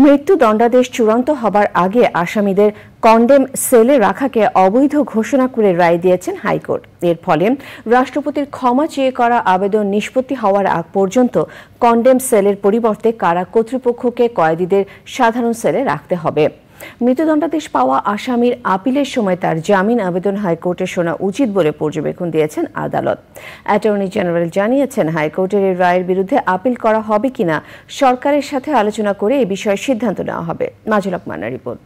মৃত্যুদণ্ডাদেশ চূড়ান্ত হবার আগে আসামিদের কন্ডেম সেলে রাখাকে অবৈধ ঘোষণা করে রায় দিয়েছেন হাইকোর্ট। এর ফলে রাষ্ট্রপতির ক্ষমা চেয়ে করা আবেদন নিষ্পত্তি হওয়ার আগ পর্যন্ত কন্ডেম সেলের পরিবর্তে কারা কর্তৃপক্ষকে কয়েদিদের সাধারণ সেলে রাখতে হবে। মৃত্যুদণ্ডাদেশ পাওয়া আসামির আপিলের সময় তার জামিন আবেদন হাইকোর্টে শোনা উচিত বলে পর্যবেক্ষণ দিয়েছেন আদালত। অ্যাটর্নি জেনারেল জানিয়েছেন, হাইকোর্টের এই রায়ের বিরুদ্ধে আপিল করা হবে কিনা সরকারের সাথে আলোচনা করে এ বিষয়ে সিদ্ধান্ত নেওয়া হবে। মাজুল হক মান্নার রিপোর্ট।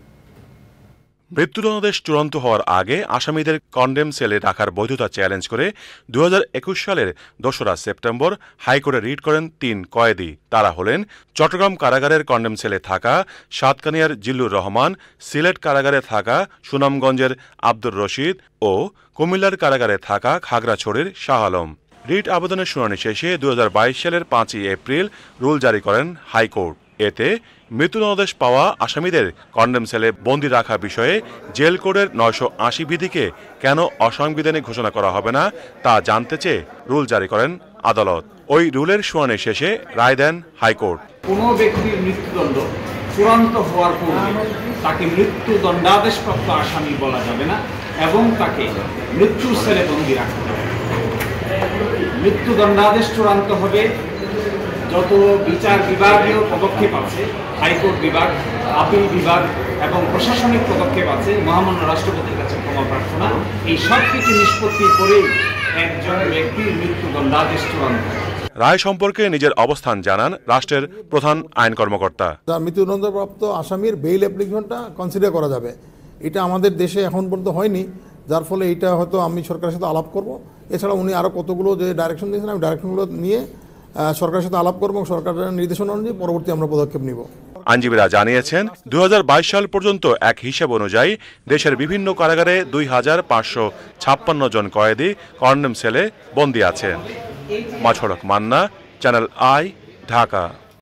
মৃত্যুদণ্ডাদেশ চূড়ান্ত হওয়ার আগে আসামিদের কন্ডেম সেলে রাখার বৈধতা চ্যালেঞ্জ করে 2021 সালের 2রা সেপ্টেম্বর হাইকোর্টে রিট করেন 3 কয়েদি। তারা হলেন চট্টগ্রাম কারাগারের কন্ডেম সেলে থাকা সাতকানিয়ার জিল্লুর রহমান, সিলেট কারাগারে থাকা সুনামগঞ্জের আব্দুর রশিদ ও কুমিল্লার কারাগারে থাকা খাগড়াছড়ির শাহ আলম। রিট আবেদনের শুনানি শেষে 2022 সালের 5 এপ্রিল রুল জারি করেন হাইকোর্ট। এতে মৃত্যুদণ্ডাদেশ পাওয়া আসামিদের কন্ডেম সেলে বন্দী রাখা বিষয়ে জেল কোডের 980 বিধিকে কেন অসাংবিধানিক ঘোষণা করা হবে না তা জানতে চেয়ে রুল জারি করেন আদালত। ওই রুলের শুনানি শেষে রায় দেন হাইকোর্ট। কোনো ব্যক্তির মৃত্যুদণ্ড চূড়ান্ত হওয়ার পূর্বে তাকে মৃত্যুদণ্ডাদেশপ্রাপ্ত আসামি বলা যাবে না এবং তাকে মৃত্যুর সেলে বন্দী রাখতে হবে। মৃত্যুদণ্ডাদেশ চূড়ান্ত হবে যত বিচার বিভাগীয় পদক্ষেপ আছে, হাইকোর্ট বিভাগ, আপিল বিভাগ এবং প্রশাসনিক পদক্ষেপ আছে, মহামান্য রাষ্ট্রপতির কাছে ক্ষমা প্রার্থনা, এই সব কিছু নিষ্পত্তি করেই একজন ব্যক্তির মৃত্যুদণ্ডাদেশ চূড়ান্ত। রায় সম্পর্কে নিজের অবস্থান জানান রাষ্ট্রের প্রধান আইন কর্মকর্তা। মৃত্যুদণ্ডপ্রাপ্ত আসামির বেইল অ্যাপ্লিকেশনটা কনসিডার করা যাবে, এটা আমাদের দেশে এখন পর্যন্ত হয়নি, যার ফলে এটা হয়তো আমি সরকারের সাথে আলাপ করব। এছাড়া উনি আরও কতগুলো যে ডাইরেকশন দিয়েছেন, আমি ডাইরেকশনগুলো নিয়ে সরকারের সাথে আলাপ করব এবং সরকারের নির্দেশনা অনুযায়ী পরবর্তী আমরা পদক্ষেপ নিব। আইনজীবীরা জানিয়েছেন, 2022 সাল পর্যন্ত এক হিসাব অনুযায়ী দেশের বিভিন্ন কারাগারে 2556 জন কয়েদি কন্ডেম সেলে বন্দী আছেন। মাজুল হক মান্না, চ্যানেল আই, ঢাকা।